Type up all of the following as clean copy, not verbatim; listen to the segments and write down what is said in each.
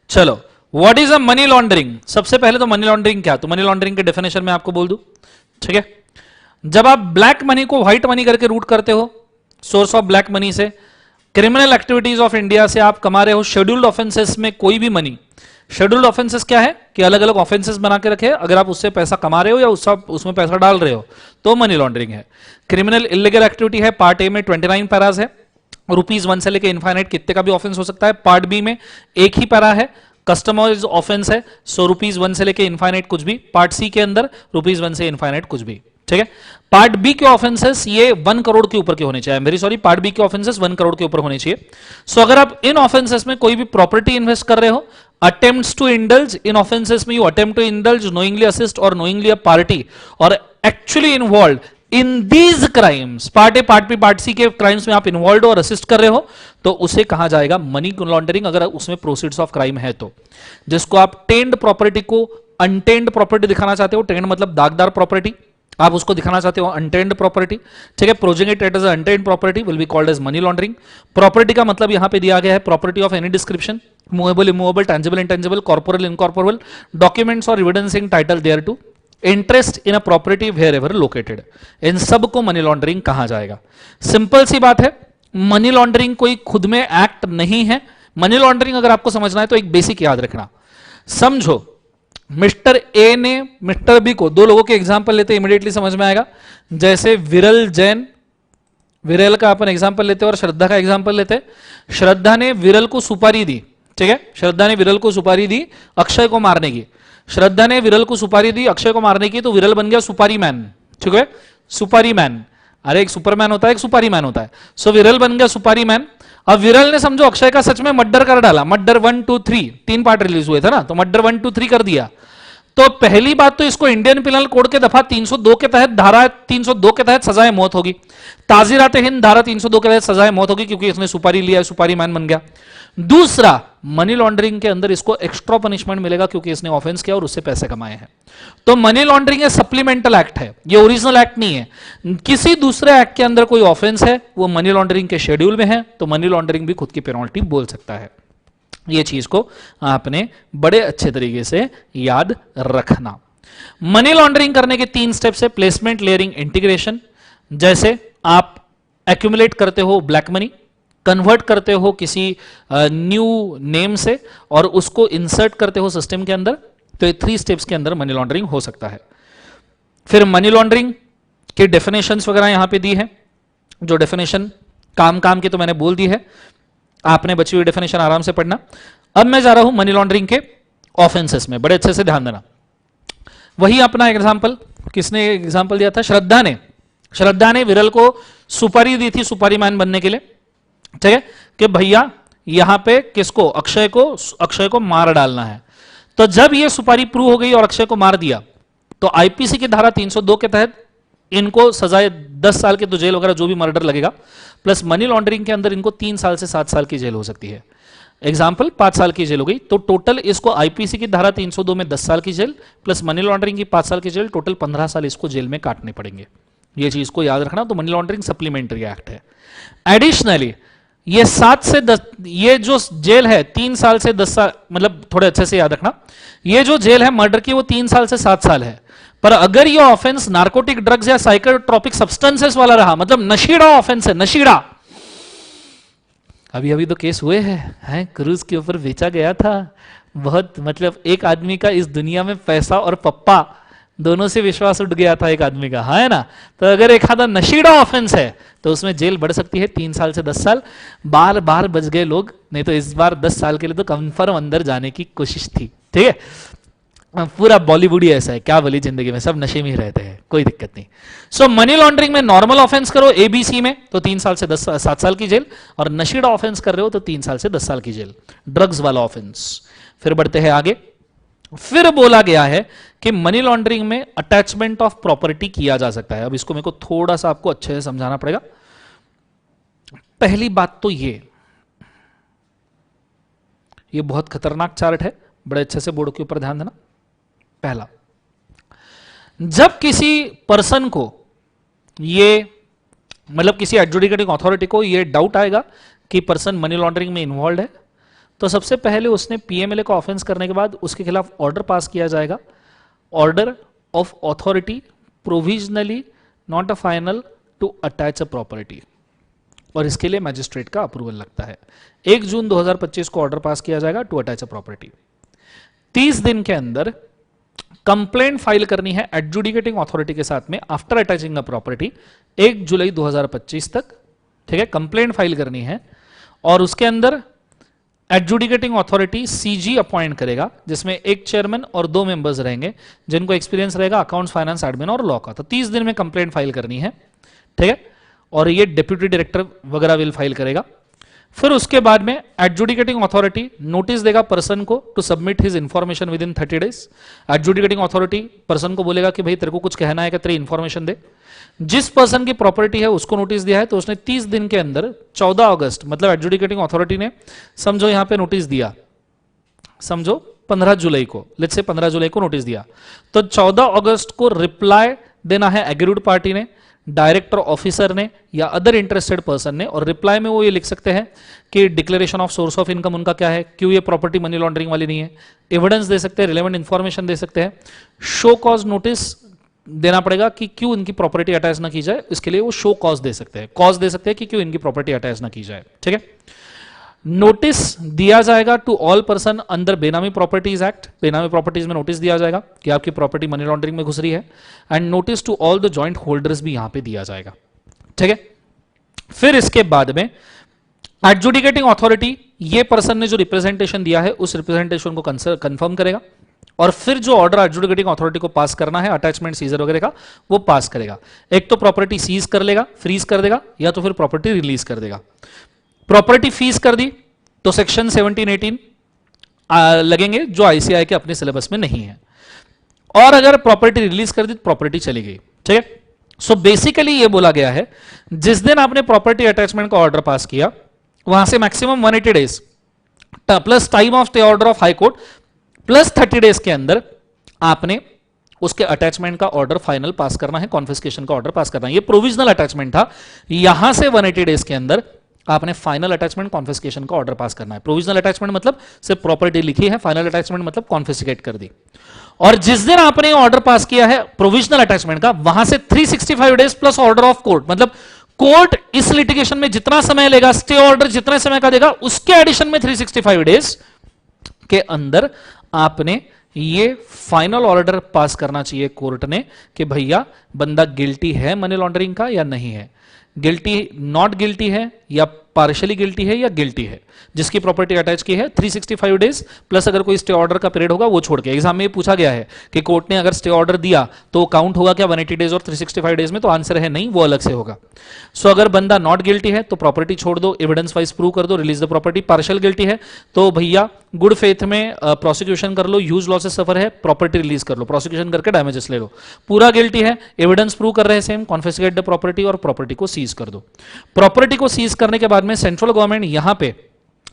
चलो, what is a money laundering? सबसे पहले तो मनी लॉन्ड्रिंग क्या, तो मनी लॉन्ड्रिंग के डेफिनेशन में आपको बोल दूं, ठीक है। जब आप ब्लैक मनी को व्हाइट मनी करके रूट करते हो, सोर्स ऑफ ब्लैक मनी से, क्रिमिनल एक्टिविटीज ऑफ इंडिया से आप कमा रहे हो शेड्यूल्ड ऑफेंसेस में कोई भी मनी। शेड्यूल्ड ऑफेंसेस क्या है कि अलग अलग ऑफेंसेस बना के रखे, अगर आप उससे पैसा कमा रहे हो या उसमें पैसा डाल रहे हो तो मनी लॉन्ड्रिंग है। क्रिमिनल इलीगल एक्टिविटी है, पार्ट ए में 29 पैराज है, ₹1 से लेके इनफाइनाइट कितने का भी ऑफेंस हो सकता है। पार्ट बी में एक ही पैरा है, कस्टमाइज ऑफेंस है, सो ₹1 से लेके इनफाइनाइट कुछ भी। पार्ट सी के अंदर ₹1 से इनफाइनाइट कुछ भी, ठीक है। पार्ट बी के ऑफेंसेस ये 1 करोड़ के ऊपर के होने चाहिए, वेरी सॉरी, पार्ट बी के ऑफेंसेस 1 करोड़ के ऊपर होने चाहिए। सो अगर आप इन ऑफेंसेस में कोई भी प्रॉपर्टी इन्वेस्ट कर रहे हो, attempts to indulge in offences में, you attempt to indulge, knowingly assist और नोइंगली अ पार्टी और actually involve in these crimes, part A, part B, part C के क्राइम्स में आप इन्वॉल्व और असिस्ट कर रहे हो, तो उसे कहा जाएगा मनी लॉन्ड्रिंग, अगर उसमें प्रोसीड्स ऑफ क्राइम है तो। जिसको आप टेंड प्रॉपर्टी को अनटेंड प्रॉपर्टी दिखाना चाहते हो, टेंड मतलब दागदार प्रॉपर्टी, आप उसको दिखाना चाहते हो अनटेंड प्रॉपर्टी, ठीक है। Project as untainted property will be called as money laundering. Property का मतलब यहां पे दिया गया है property of any description, movable, immovable, tangible, intangible, corporeal, incorporeal, documents और evidencing title thereto, interest in a property wherever located, इन सब को मनी लॉन्ड्रिंग कहा जाएगा। सिंपल सी बात है, मनी लॉन्ड्रिंग कोई खुद में एक्ट नहीं है। मनी लॉन्ड्रिंग अगर आपको समझना है तो एक बेसिक याद रखना, समझो मिस्टर ए ने मिस्टर बी को, दो लोगों के एग्जांपल लेते इमीडिएटली समझ में आएगा, जैसे विरल जैन, विरल का अपन एग्जांपल लेते और श्रद्धा का एग्जांपल लेते। श्रद्धा ने विरल को सुपारी दी, ठीक है, श्रद्धा ने विरल को सुपारी दी अक्षय को मारने की। श्रद्धा ने विरल को सुपारी दी अक्षय को मारने की, तो विरल बन गया सुपारी मैन, ठीक है, सुपारी मैन। अरे एक सुपरमैन होता है, एक सुपारी मैन होता है, सो विरल बन गया सुपारी मैन। अब विरल ने समझो अक्षय का सच में मर्डर कर डाला, मर्डर 1 2 3, 3 पार्ट रिलीज हुए थे ना, तो मर्डर 1 2 3 कर दिया। तो पहली बात तो इसको इंडियन पिनल कोड के दफा 302 के तहत, धारा 302 के तहत सजाए मौत होगी। ताजीरात हिंद धारा 302 के तहत सजाए मौत होगी, क्योंकि इसने सुपारी लिया, सुपारी मैन बन गया। दूसरा, मनी लॉन्ड्रिंग के अंदर इसको एक्स्ट्रा पनिशमेंट मिलेगा, क्योंकि इसने ऑफेंस किया और उससे पैसे कमाए हैं। तो मनी लॉन्ड्रिंग एक सप्लीमेंटल एक्ट है, ये ओरिजिनल एक्ट नहीं है। किसी दूसरे एक्ट के अंदर कोई ऑफेंस है, वो मनी लॉन्ड्रिंग के शेड्यूल में है, तो मनी लॉन्ड्रिंग भी खुद की पेनल्टी बोल सकता है। ये चीज को आपने बड़े अच्छे तरीके से याद रखना। मनी लॉन्ड्रिंग करने के 3 स्टेप्स है, प्लेसमेंट, लेयरिंग, इंटीग्रेशन। जैसे आप एक्यूमुलेट करते हो ब्लैक मनी, कन्वर्ट करते हो किसी न्यू नेम से और उसको इंसर्ट करते हो सिस्टम के अंदर, तो ये 3 स्टेप्स के अंदर मनी लॉन्ड्रिंग हो सकता है। फिर मनी लॉन्ड्रिंग के डेफिनेशंस वगैरह यहां पे दी है, जो डेफिनेशन काम काम की तो मैंने बोल दी है, आपने बची हुई डेफिनेशन आराम से पढ़ना। अब मैं जा रहा हूं मनी लॉन्ड्रिंग के ऑफेंसेस में, बड़े अच्छे से ध्यान देना। वही अपना एग्जांपल, किसने एग्जांपल दिया था? श्रद्धा ने। श्रद्धा ने विरल को सुपारी दी थी सुपारी मैन बनने के लिए, ठीक है, कि भैया यहां पे किसको, अक्षय को मार डालना है। तो जब ये सुपारी प्रूव हो गई और अक्षय को मार दिया, तो आईपीसी की धारा 302 के तहत इनको सजाए 10 साल की तो जेल वगैरह जो भी मर्डर लगेगा, प्लस मनी लॉन्ड्रिंग के अंदर इनको 3 साल से 7 साल की जेल हो सकती है। एग्जाम्पल 5 साल की जेल हो गई, तो टोटल इसको आईपीसी की धारा 302 में 10 साल की जेल प्लस मनी लॉन्ड्रिंग की 5 साल की जेल, टोटल 15 साल इसको जेल में काटने पड़ेंगे। ये चीज को याद रखना। तो मनी लॉन्ड्रिंग सप्लीमेंट्री एक्ट है। एडिशनली ये 7 से 10, ये जो जेल है 3 साल से 10 साल, मतलब थोड़े अच्छे से याद रखना, ये जो जेल है मर्डर की वो 3 साल से 7 साल है। पर अगर ये ऑफेंस नार्कोटिक ड्रग्स या साइकोट्रोपिक सब्सटेंसेस वाला रहा, मतलब नशीड़ा ऑफेंस है, नशीड़ा, अभी अभी तो केस हुए हैं, क्रूज के ऊपर बेचा गया था, बहुत, मतलब एक आदमी का इस दुनिया में पैसा और पप्पा दोनों से विश्वास उठ गया था एक आदमी का, है ना। तो अगर एक आधा नशीड़ा ऑफेंस है तो उसमें जेल बढ़ सकती है 3 साल से 10 साल। बार बार बच गए लोग, नहीं तो इस बार 10 साल के लिए तो कंफर्म अंदर जाने की कोशिश थी, ठीक है। पूरा बॉलीवुड ही ऐसा है, क्या बोली जिंदगी में, सब नशे में ही रहते हैं, कोई दिक्कत नहीं। सो मनी लॉन्ड्रिंग में नॉर्मल ऑफेंस करो एबीसी में तो 3 साल से 7 साल की जेल, और नशीड़ा ऑफेंस कर रहे हो तो 3 साल से 10 साल की जेल, ड्रग्स वाला ऑफेंस। फिर बढ़ते हैं आगे। फिर बोला गया है कि मनी लॉन्ड्रिंग में अटैचमेंट ऑफ प्रॉपर्टी किया जा सकता है। अब इसको मेरे को थोड़ा सा आपको अच्छे से समझाना पड़ेगा। पहली बात तो ये बहुत खतरनाक चार्ट है, बड़े अच्छे से बोर्ड के ऊपर ध्यान देना। पहला, जब किसी पर्सन को ये, मतलब किसी एडजुडिकेटिंग अथॉरिटी को ये डाउट आएगा कि पर्सन मनी लॉन्ड्रिंग में इन्वॉल्व है, तो सबसे पहले उसने पीएमएलए को ऑफेंस करने के बाद उसके खिलाफ ऑर्डर पास किया जाएगा, order of authority provisionally not a final to attach a property, और इसके लिए मैजिस्ट्रेट का अप्रूवल लगता है। 1 जून 2025 को ऑर्डर पास किया जाएगा टू अटैच अ प्रॉपर्टी। 30 दिन के अंदर कंप्लेंट फाइल करनी है एडजुडिकेटिंग अथॉरिटी के साथ में आफ्टर अटैचिंग अ प्रॉपर्टी, 1 जुलाई 2025 तक, ठीक है, कंप्लेंट फाइल करनी है। और उसके अंदर एडजुडिकेटिंग अथॉरिटी सीजी अपॉइंट करेगा, जिसमें एक चेयरमैन और 2 मेंबर्स रहेंगे जिनको एक्सपीरियंस रहेगा अकाउंट्स, फाइनेंस, एडमिन और लॉ का। तो 30 दिन में कंप्लेंट फाइल करनी है, ठीक है, और ये डिप्यूटी डायरेक्टर वगैरह विल फाइल करेगा। फिर उसके बाद में एडजुडिकेटिंग अथॉरिटी नोटिस देगा पर्सन को to submit his information within 30 days. Adjudicating authority person को बोलेगा कि भाई तेरे को कुछ कहना है कि तेरी इंफॉर्मेशन दे। जिस पर्सन की प्रॉपर्टी है उसको नोटिस दिया है तो उसने 30 दिन के अंदर 14 अगस्त, मतलब एडजुडिकेटिंग अथॉरिटी ने समझो यहां पे नोटिस दिया, समझो 15 जुलाई को, लेट्स से 15 जुलाई को नोटिस दिया, तो 14 अगस्त को रिप्लाई देना है एग्रीड पार्टी ने, डायरेक्टर ऑफिसर ने या अदर इंटरेस्टेड पर्सन ने। और रिप्लाई में वो ये लिख सकते हैं कि declaration of source of income उनका क्या है, क्यों ये प्रॉपर्टी मनी लॉन्ड्रिंग वाली नहीं है, एविडेंस दे सकते हैं, रिलेवेंट इंफॉर्मेशन दे सकते हैं, शो कॉज नोटिस देना पड़ेगा कि क्यों इनकी प्रॉपर्टी अटैच ना की जाए, इसके लिए वो शो कॉज दे सकते हैं, कॉज दे सकते हैं कि क्यों इनकी प्रॉपर्टी अटैच ना की जाए, ठीक है। नोटिस दिया जाएगा टू ऑल पर्सन अंडर बेनामी प्रॉपर्टीज एक्ट, बेनामी प्रॉपर्टीज में नोटिस दिया जाएगा कि आपकी प्रॉपर्टी मनी लॉन्ड्रिंग में घुस रही है, and notice to all the joint holders भी यहां पे दिया जाएगा, ठीक है। फिर इसके बाद में एडजुडिकेटिंग अथॉरिटी ये पर्सन ने जो रिप्रेजेंटेशन दिया है उस रिप्रेजेंटेशन को कंफर्म करेगा, और फिर जो ऑर्डर एडजुडिकेटिंग अथॉरिटी को पास करना है अटैचमेंट, सीजर वगैरह का, वो पास करेगा। एक तो प्रॉपर्टी सीज कर लेगा, फ्रीज कर देगा, या तो फिर प्रॉपर्टी रिलीज कर देगा। प्रॉपर्टी फीस कर दी तो सेक्शन 17-18 लगेंगे जो आईसीआई के अपने सिलेबस में नहीं है, और अगर प्रॉपर्टी रिलीज कर दी तो प्रॉपर्टी चली गई, ठीक है। सो बेसिकली ये बोला गया है जिस दिन आपने प्रॉपर्टी अटैचमेंट का ऑर्डर पास किया वहां से maximum 180 days plus time of stay order of high court plus 30 days के अंदर आपने उसके अटैचमेंट का ऑर्डर फाइनल पास करना है, कॉन्फिस्केशन का ऑर्डर पास करना है। ये प्रोविजनल अटैचमेंट था, यहां से 180 डेज के अंदर आपने फाइनल अटैचमेंट कॉन्फिस्केशन का ऑर्डर पास करना है। प्रोविजनल अटैचमेंट मतलब सिर्फ प्रॉपर्टी लिखी है, फाइनल अटैचमेंट मतलब कॉन्फिस्केट कर दी। और जिस दिन आपने ऑर्डर पास किया है प्रोविजनल अटैचमेंट का, वहां से 365 days plus order of court, मतलब कोर्ट इस लिटिगेशन में जितना समय लेगा, स्टे ऑर्डर जितने समय का देगा, उसके एडिशन में 365 डेज के अंदर आपने ये फाइनल ऑर्डर पास करना चाहिए कोर्ट ने कि भैया बंदा गिल्टी है मनी लॉन्ड्रिंग का या नहीं है, गिल्टी नॉट गिल्टी है या पार्शियली गिल्टी है या गिल्टी है। जिसकी प्रॉपर्टी अटैच की है 365 डेज प्लस अगर कोई स्टे ऑर्डर का पीरियड होगा वो छोड़ के। एग्जाम में ये पूछा गया है कि कोर्ट ने अगर स्टे ऑर्डर दिया तो काउंट होगा क्या 180 डेज और 365 डेज में, तो आंसर है नहीं, वो अलग से होगा। सो अगर बंदा नॉट गिल्टी है तो प्रॉपर्टी छोड़ दो, एविडेंस वाइज प्रूव कर दो, release the property. Partial guilty है तो भैया गुड फेथ में प्रोसिक्यूशन कर लो, ह्यूज लॉसेस सफर है, प्रॉपर्टी रिलीज कर लो, प्रोसिक्यूशन करके डैमेजेस ले लो। पूरा गिल्टी है, एविडेंस प्रूव कर रहे हैं सेम, कॉन्फिस्केट द प्रॉपर्टी और प्रॉपर्टी को सीज कर दो। प्रॉपर्टी को सीज करने के बाद में सेंट्रल गवर्नमेंट यहां पे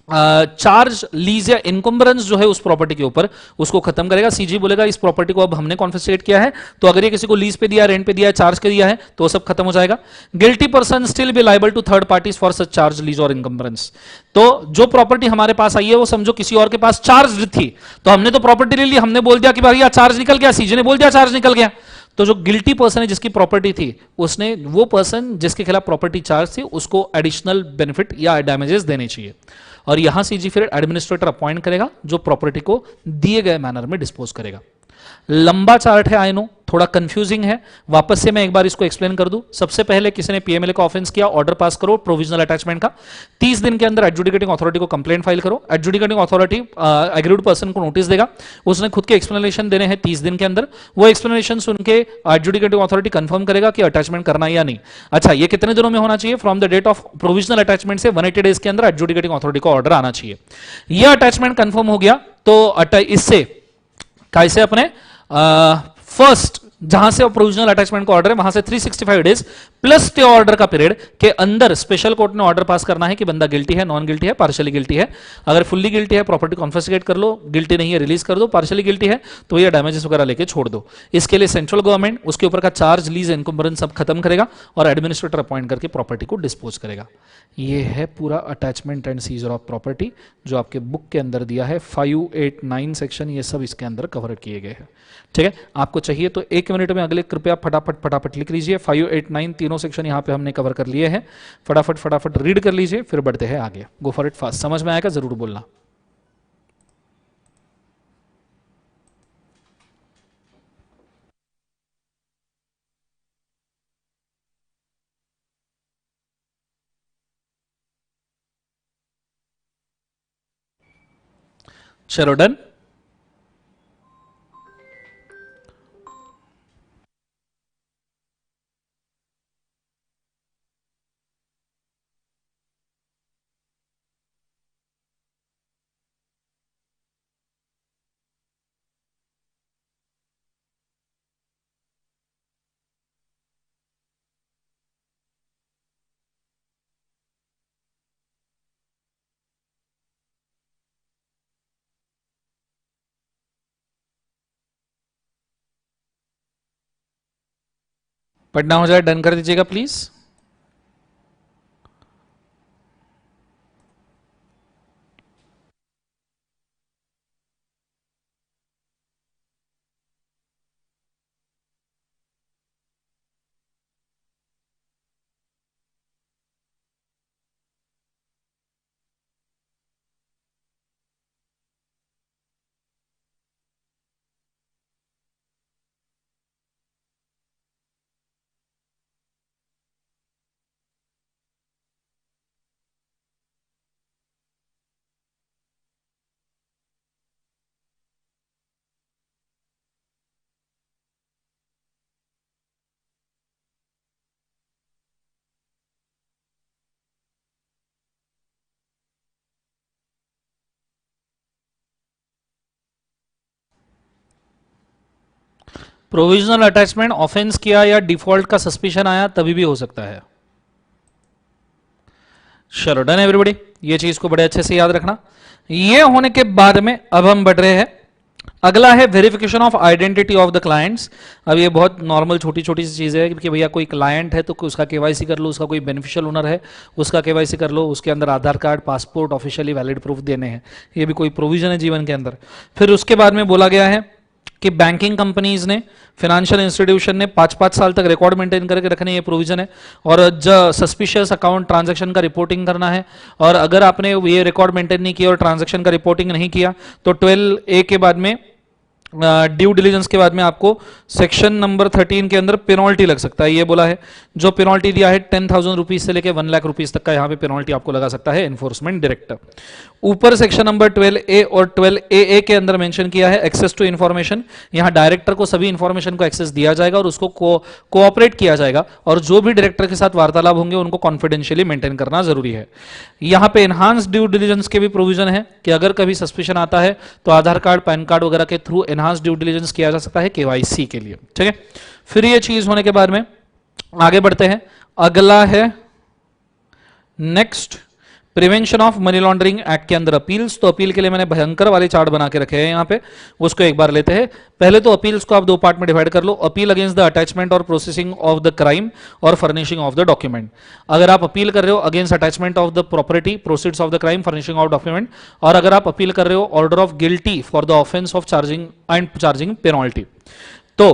चार्ज लीज या इनकम्बरेंस जो है उस प्रॉपर्टी के ऊपर उसको खत्म करेगा। सीजी बोलेगा इस प्रॉपर्टी को अब हमने कॉन्फिस्केट किया है, तो अगर ये किसी को लीज पे दिया, रेंट पे दिया है, चार्ज के दिया है तो वो सब खत्म हो जाएगा। Guilty person still be liable to third parties for such charge, lease और इनकम्बरेंस। तो जो प्रॉपर्टी हमारे पास आई है वो समझो किसी और के पास चार्ज थी, तो हमने तो प्रॉपर्टी ले ली, हमने बोल दिया कि भैया चार्ज निकल गया, सीजी ने बोल दिया चार्ज निकल गया, तो जो गिल्टी पर्सन है जिसकी प्रॉपर्टी थी उसने, वो पर्सन जिसके खिलाफ प्रॉपर्टी चार्ज थी उसको एडिशनल बेनिफिट या डैमेजेस देने चाहिए। और यहां सीजी फिर एडमिनिस्ट्रेटर अपॉइंट करेगा जो प्रॉपर्टी को दिए गए मैनर में डिस्पोज करेगा। लंबा चार्ट है, आई नो थोड़ा कंफ्यूजिंग है, वापस से मैं एक बार इसको एक्सप्लेन कर दूं। सबसे पहले किसी ने पीएमएलए का ऑफेंस किया, ऑर्डर पास करो प्रोविजनल अटैचमेंट का, 30 दिन के अंदर एडजुडिकेटिंग अथॉरिटी को कंप्लेंट फाइल करो। एडजुडिकेटिंग अथॉरिटी एग्रीड पर्सन को नोटिस देगा, उसने खुद के एक्सप्लेनेशन देने हैं 30 दिन के अंदर, वो एक्सप्लेनेशन सुन के एडजुडिकेटिंग अथॉरिटी कंफर्म करेगा कि अटैचमेंट करना है या नहीं। अच्छा, ये कितने दिनों में होना चाहिए? From the date of provisional attachment से 180 डेज के अंदर एडजुडिकेटिंग अथॉरिटी को ऑर्डर आना चाहिए। यह अटैचमेंट कंफर्म हो गया तो इससे कैसे अपने फर्स्ट जहां से प्रोविजनल अटैचमेंट का ऑर्डर है वहां से 365 डेज प्लस स्टे ऑर्डर का पीरियड के अंदर स्पेशल कोर्ट ने ऑर्डर पास करना है कि बंदा गिल्टी है, नॉन गिल्टी है, पार्शियली गिल्टी है। अगर फुल्ली गिल्टी है प्रॉपर्टी कॉन्फिस्केट कर लो, गिल्टी नहीं है रिलीज कर दो, पार्शियली गिल्टी है तो ये डैमेजेस वगैरह लेके छोड़ दो। इसके लिए सेंट्रल गवर्नमेंट उसके ऊपर का चार्ज, लीज, इनकम्बरेंस सब खत्म करेगा और एडमिनिस्ट्रेटर अपॉइंट करके प्रॉपर्टी को डिस्पोज करेगा। ये है पूरा attachment and seizure of property जो आपके बुक के अंदर दिया है। 5, 8, 9 सेक्शन ये सब इसके अंदर कवर किए गए हैं। ठीक है, आपको चाहिए तो 1 मिनट में अगले कृपया फटाफट लिख लीजिए। 5, 8, 9 तीनों सेक्शन यहाँ पे हमने कवर कर लिए हैं। फटाफट रीड कर लीजिए, फिर बढ़ते हैं आगे। Go for it fast. समझ में आएगा जरूर बोलना। चलो डन। पढ़ना हो जाए डन कर दीजिएगा प्लीज। प्रोविजनल अटैचमेंट ऑफेंस किया या डिफॉल्ट का सस्पिशन आया तभी भी हो सकता है। चलो डन एवरीबॉडी, ये चीज को बड़े अच्छे से याद रखना। ये होने के बाद में अब हम बढ़ रहे हैं। अगला है verification of identity of the clients. अब ये बहुत नॉर्मल छोटी छोटी सी चीज़ है कि भैया कोई क्लाइंट है तो उसका केवाईसी कर लो, उसका कोई बेनिफिशियल ओनर है उसका केवाईसी कर लो, उसके अंदर Aadhaar card, passport, officially valid proof देने हैं। ये भी कोई प्रोविजन है जीवन के अंदर। फिर उसके बाद में बोला गया है कि बैंकिंग कंपनीज ने, फाइनेंशियल इंस्टीट्यूशन ने 5-5 साल तक रिकॉर्ड मेंटेन करके रखने, ये प्रोविजन है। और सस्पिशियस अकाउंट ट्रांजैक्शन का रिपोर्टिंग करना है। और अगर आपने ये रिकॉर्ड मेंटेन नहीं किया और ट्रांजैक्शन का रिपोर्टिंग नहीं किया तो 12A के बाद में ड्यू डिलीजेंस के बाद में आपको सेक्शन नंबर 13 के अंदर पेनल्टी लग सकता है। ये बोला है जो पेनल्टी दिया है 10,000 रुपीज से लेकर 1 लाख रुपीज तक का यहाँ पे पेनल्टी आपको लगा सकता है एनफोर्समेंट डायरेक्टर। ऊपर सेक्शन नंबर 12A और 12AA के अंदर मेंशन किया है एक्सेस टू इन्फॉर्मेशन। यहाँ डायरेक्टर को सभी इन्फॉर्मेशन को एक्सेस दिया जाएगा और उसको कोऑपरेट किया जाएगा और जो भी डायरेक्टर के साथ वार्तालाप होंगे उनको कॉन्फिडेंशियली मेंटेन करना जरूरी है। यहाँ पे एनहांस ड्यू डिलीजेंस के भी प्रोविजन है कि अगर कभी सस्पिशन आता है तो आधार कार्ड, पैन कार्ड वगैरह के थ्रू एनहांस ड्यू डिलीजेंस किया जा सकता है केवाईसी के लिए। ठीक है, फिर ये चीज होने के बाद में आगे बढ़ते हैं। अगला है next prevention of money laundering act के अंदर अपील्स। तो अपील के लिए मैंने भयंकर वाले चार्ट बना के रखे हैं यहाँ पे, उसको एक बार लेते हैं। पहले तो अपील्स को आप 2 पार्ट में डिवाइड कर लो। अपील अगेंस्ट द अटैचमेंट और प्रोसेसिंग ऑफ द क्राइम और फर्निशिंग ऑफ द डॉक्यूमेंट। अगर आप अपील कर रहे हो against attachment of the property, proceeds of the crime, furnishing of document, और अगर आप अपील कर रहे हो order of guilty for the offence of charging and charging penalty. तो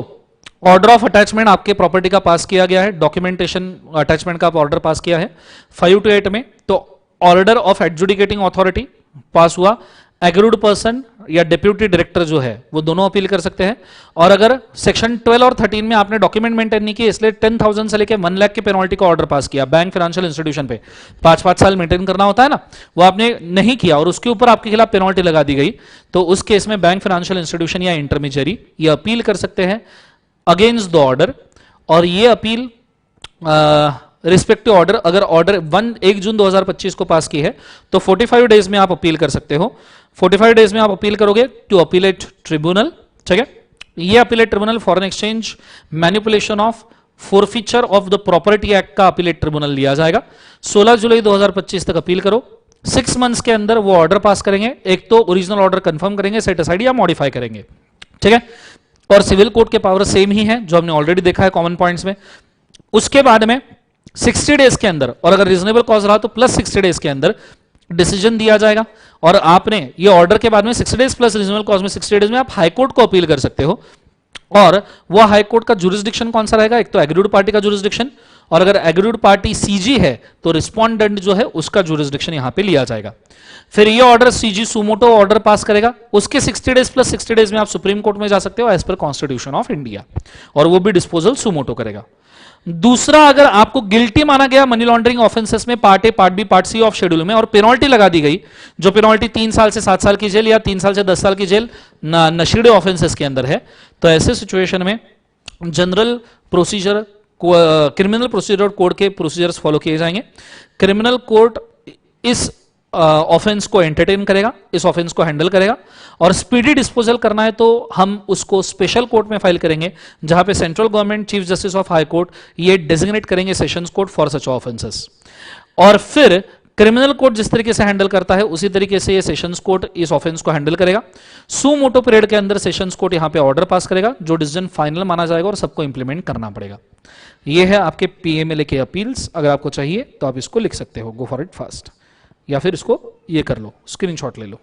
ऑर्डर ऑफ अटैचमेंट आपके प्रॉपर्टी का पास किया गया है, डॉक्यूमेंटेशन अटैचमेंट का आप ऑर्डर पास किया है 5 to 8 में। तो ऑर्डर ऑफ एडजुडिकेटिंग अथॉरिटी पास हुआ। एग्रूड पर्सन या डिप्यूटी डायरेक्टर जो है वो दोनों अपील कर सकते हैं। और अगर सेक्शन 12 और 13 में आपने डॉक्यूमेंट मेंटेन नहीं किए इसलिए 10,000 से लेकर 1 लाख की पेनल्टी का ऑर्डर पास किया बैंक फाइनेंशियल इंस्टीट्यूशन पे, 5-5 साल मेंटेन करना होता है ना, वो आपने नहीं किया और उसके ऊपर आपके खिलाफ पेनल्टी लगा दी गई, तो उस केस में बैंक फाइनेंशियल इंस्टीट्यूशन या इंटरमीडियरी ये अपील कर सकते हैं अगेंस्ट द ऑर्डर। और ये अपील रिस्पेक्टिव ऑर्डर, अगर ऑर्डर 1 जून 2025 को पास की है तो 45 डेज में आप अपील कर सकते हो। 45 डेज में आप अपील करोगे टू अपीलेट ट्रिब्यूनल। ठीक है, ये appellate tribunal foreign exchange manipulation of forfeiture of the property act का अपीलेट ट्रिब्यूनल लिया जाएगा। 16 जुलाई 2025 तक अपील करो। 6 मंथ्स के अंदर वो ऑर्डर पास करेंगे। एक तो ओरिजिनल ऑर्डर कंफर्म करेंगे, सेट असाइड या मॉडिफाई करेंगे, ठीक है। और सिविल कोर्ट के पावर सेम ही है जो हमने ऑलरेडी देखा है कॉमन पॉइंट्स में। उसके बाद में 60 डेज के अंदर, और अगर रीजनेबल कॉज रहा तो प्लस 60 डेज के अंदर डिसीजन दिया जाएगा। और आपने ये ऑर्डर के बाद में 60 डेज प्लस रीजनेबल कॉज में 60 डेज में आप हाई कोर्ट को अपील कर सकते हो। और वो हाई कोर्ट का जुरिस्डिक्शन कौन सा रहेगा? एक तो एग्रीड पार्टी का जुरिस्डिक्शन, और अगर एग्रीड पार्टी सीजी है तो रिस्पोंडेंट जो है उसका जुरिस्डिक्शन यहां पे लिया जाएगा। फिर ये order CG suo motu order pass करेगा। उसके 60 डेज प्लस 60 डेज में आप सुप्रीम कोर्ट में जा सकते हो as per constitution of India, और वो भी डिस्पोजल सुमोटो करेगा। दूसरा, अगर आपको गिल्टी माना गया मनी लॉन्ड्रिंग ऑफेंसेस में part A, part B, part C of schedule में, और पेनल्टी लगा दी गई, जो पेनल्टी 3 साल से 7 साल की जेल या 3 साल से 10 साल की जेल नशीले ऑफेंसेस के अंदर है, तो ऐसे सिचुएशन में general procedure, criminal procedure code के प्रोसीजर्स फॉलो किए जाएंगे। क्रिमिनल कोर्ट इस ऑफेंस को एंटरटेन करेगा, इस ऑफेंस को हैंडल करेगा, और स्पीडी डिस्पोजल करना है तो हम उसको स्पेशल कोर्ट में फाइल करेंगे, जहां पे central government chief justice of high court ये डेजिग्नेट करेंगे sessions court for such offences. और फिर क्रिमिनल कोर्ट जिस तरीके से हैंडल करता है उसी तरीके से ये सेशंस कोर्ट इस ऑफेंस को हैंडल करेगा। सुमोटो पीरियड के अंदर सेशंस कोर्ट यहां पे ऑर्डर पास करेगा, जो डिसीजन फाइनल माना जाएगा और सबको इंप्लीमेंट करना पड़ेगा। ये है आपके पीएमएलए के अपील्स। अगर आपको चाहिए तो आप इसको लिख सकते हो, गो फॉर इट फास्ट, या फिर इसको ये कर लो, स्क्रीनशॉट ले लो।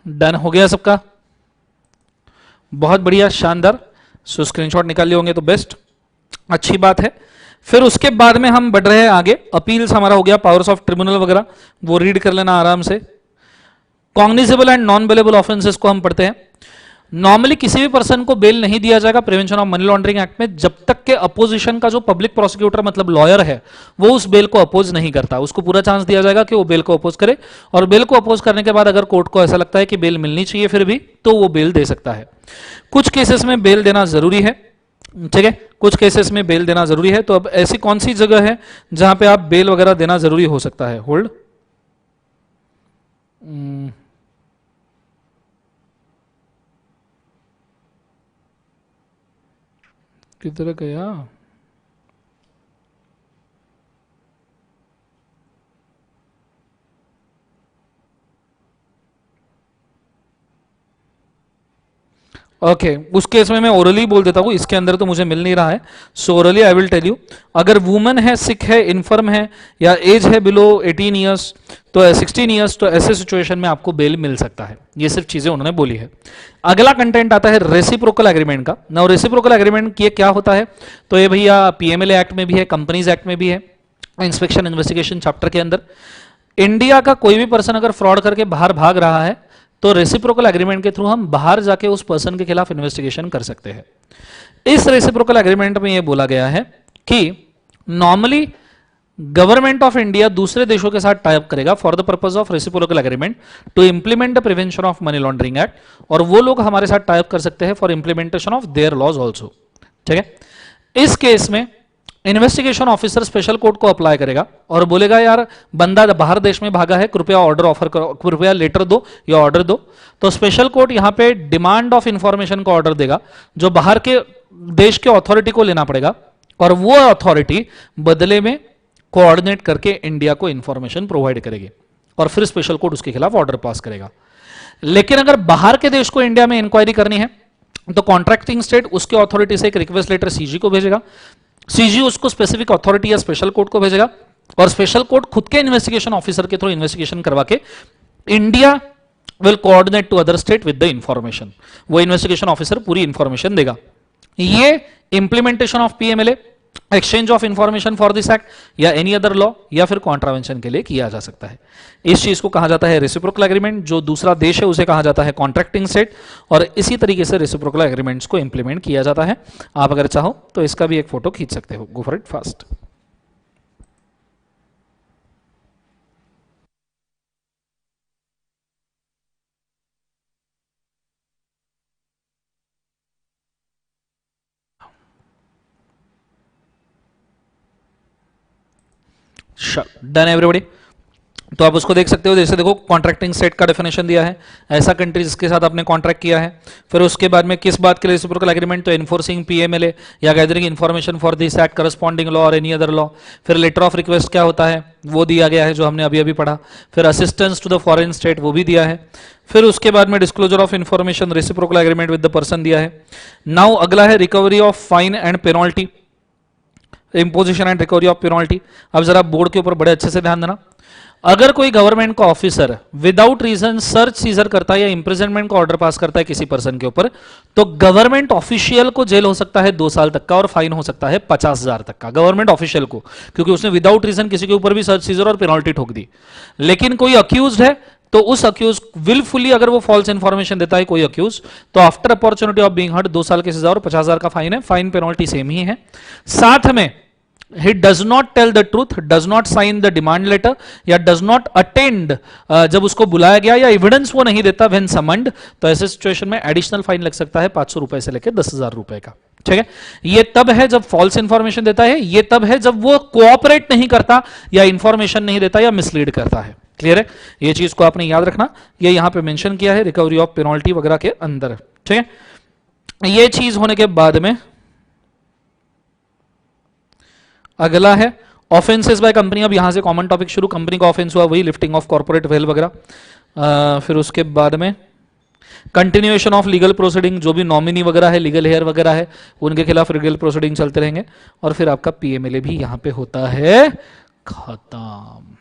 डन हो गया सबका, बहुत बढ़िया, शानदार। सो स्क्रीनशॉट निकाल लिए होंगे तो बेस्ट, अच्छी बात है। फिर उसके बाद में हम बढ़ रहे हैं आगे। अपील्स हमारा हो गया, पावर्स ऑफ ट्रिब्यूनल वगैरह वो रीड कर लेना आराम से। Cognizable and non bailable offences को हम पढ़ते हैं। नॉर्मली किसी भी पर्सन को बेल नहीं दिया जाएगा prevention of money laundering act में जब तक के अपोजिशन का जो पब्लिक प्रोसिक्यूटर मतलब लॉयर है वो उस बेल को अपोज नहीं करता। उसको पूरा चांस दिया जाएगा कि वो बेल को अपोज करे, और बेल को अपोज करने के बाद अगर कोर्ट को ऐसा लगता है कि बेल मिलनी चाहिए फिर भी, तो वो बेल दे सकता है। कुछ केसेस में बेल देना जरूरी है, ठीक है, कुछ केसेस में बेल देना जरूरी है। तो अब ऐसी कौन सी जगह है जहां पे आप बेल वगैरह देना जरूरी हो सकता है? होल्ड, किधर गया? ओके उस केस में मैं ओरली बोल देता हूं, इसके अंदर तो मुझे मिल नहीं रहा है। So orally I will tell you, अगर वुमन है, सिक है, इन्फर्म है, या एज है बिलो 18 ईयर्स तो 16 ईयर्स, तो ऐसे सिचुएशन में आपको बेल मिल सकता है। ये सिर्फ चीजें उन्होंने बोली है। अगला कंटेंट आता है रेसिप्रोकल एग्रीमेंट का। नाउ रेसिप्रोकल एग्रीमेंट ये क्या होता है? तो ये भैया पीएमएलए एक्ट में भी है, कंपनीज एक्ट में भी है, इंस्पेक्शन इन्वेस्टिगेशन चैप्टर के अंदर। इंडिया का कोई भी पर्सन अगर फ्रॉड करके बाहर भाग रहा है तो रेसिप्रोकल एग्रीमेंट के थ्रू हम बाहर जाके उस पर्सन के खिलाफ इन्वेस्टिगेशन कर सकते हैं। इस रेसिप्रोकल एग्रीमेंट में यह बोला गया है कि नॉर्मली गवर्नमेंट ऑफ इंडिया दूसरे देशों के साथ टाइप करेगा for the purpose of reciprocal agreement to implement the prevention of money laundering act, और वो लोग हमारे साथ टाइप कर सकते हैं for implementation of their laws also, ठीक है। इस केस में इन्वेस्टिगेशन ऑफिसर स्पेशल कोर्ट को अप्लाई करेगा और बोलेगा यार बंदा बाहर देश में भागा है, कृपया ऑर्डर ऑफर करो, कृपया लेटर दो या ऑर्डर दो। तो स्पेशल कोर्ट यहां पे डिमांड ऑफ इंफॉर्मेशन का ऑर्डर देगा जो बाहर के देश के अथॉरिटी को लेना पड़ेगा, और वो अथॉरिटी बदले में कोऑर्डिनेट करके इंडिया को इंफॉर्मेशन प्रोवाइड करेगी और फिर स्पेशल कोर्ट उसके खिलाफ ऑर्डर पास करेगा। लेकिन अगर बाहर के देश को इंडिया में इंक्वायरी करनी है तो कॉन्ट्रैक्टिंग स्टेट उसके अथॉरिटी से एक रिक्वेस्ट लेटर सीजी को भेजेगा, सीजी उसको स्पेसिफिक अथॉरिटी या स्पेशल कोर्ट को भेजेगा और स्पेशल कोर्ट खुद के इन्वेस्टिगेशन ऑफिसर के थ्रू इन्वेस्टिगेशन करवा के India will coordinate to other state with the information. वो इन्वेस्टिगेशन ऑफिसर पूरी इंफॉर्मेशन देगा। ये implementation of PMLA, exchange of information for this act या एनी अदर लॉ या फिर कॉन्ट्रावेंशन के लिए किया जा सकता है। इस चीज को कहा जाता है रेसिप्रोकल एग्रीमेंट। जो दूसरा देश है उसे कहा जाता है कॉन्ट्रैक्टिंग स्टेट और इसी तरीके से रेसिप्रोकल एग्रीमेंट्स को इंप्लीमेंट किया जाता है। आप अगर चाहो तो इसका भी एक फोटो खींच सकते हो। Go for it fast. Done everybody. तो आप उसको देख सकते हो। जैसे देखो कॉन्ट्रैक्टिंग स्टेट का डेफिनेशन दिया है, ऐसा कंट्री जिसके साथ आपने कॉन्ट्रैक्ट किया है। फिर उसके बाद में किस बात के लिए रेसिप्रोकल एग्रीमेंट, तो एनफोर्सिंग पीएमएलए या gathering information for this act, corresponding law और एनी अदर लॉ। फिर लेटर ऑफ रिक्वेस्ट क्या होता है वो दिया गया है जो हमने अभी अभी पढ़ा। फिर assistance to the foreign state वो भी दिया है। फिर उसके बाद में disclosure of information, reciprocal agreement with the person दिया है। नाउ अगला है recovery of fine and penalty, imposition and recovery of penalty. अब जरा बोर्ड के ऊपर बड़े अच्छे से ध्यान देना। अगर कोई गवर्नमेंट का officer without reason search seizure करता है या इंप्रिजनमेंट का ऑर्डर पास करता है किसी पर्सन के ऊपर, तो गवर्नमेंट ऑफिशियल को जेल हो सकता है 2 साल तक का और फाइन हो सकता है 50,000 तक का। गवर्नमेंट ऑफिशियल को, क्योंकि उसने विदाउट रीजन किसी के ऊपर भी सर्च सीजर और पेनल्टी ठोक दी। लेकिन कोई अक्यूज है तो उस अक्यूज विलफुली अगर वो फॉल्स इंफॉर्मेशन देता है कोई अक्यूज, तो after opportunity of being heard 2 साल की सजा और 50,000 का फाइन है। फाइन पेनल्टी सेम ही है। साथ में he does not tell the truth, does not sign the demand letter या does not attend जब उसको बुलाया गया या एविडेंस वो नहीं देता when summoned, तो ऐसे सिचुएशन में एडिशनल फाइन लग सकता है 500 रुपए से लेकर 10,000 रुपए का। ठीक है, ये तब है जब फॉल्स इंफॉर्मेशन देता है, ये तब है जब वो कोऑपरेट नहीं करता या इंफॉर्मेशन नहीं देता या मिसलीड करता है। क्लियर है, ये चीज को आपने याद रखना। ये यहां पे मेंशन किया है रिकवरी ऑफ पेनल्टी वगैरह के अंदर। ठीक है, ये चीज होने के बाद में अगला है ऑफेंसेस बाय कंपनी। अब यहां से कॉमन टॉपिक शुरू। कंपनी का ऑफेंस हुआ वही लिफ्टिंग ऑफ कॉर्पोरेट वेल वगैरह। फिर उसके बाद में कंटिन्यूएशन ऑफ लीगल प्रोसीडिंग, जो भी नॉमिनी वगैरह है, लीगल हेयर वगैरह है, उनके खिलाफ लीगल प्रोसीडिंग चलते रहेंगे। और फिर आपका पीएमएलए भी यहां पे होता है खत्म।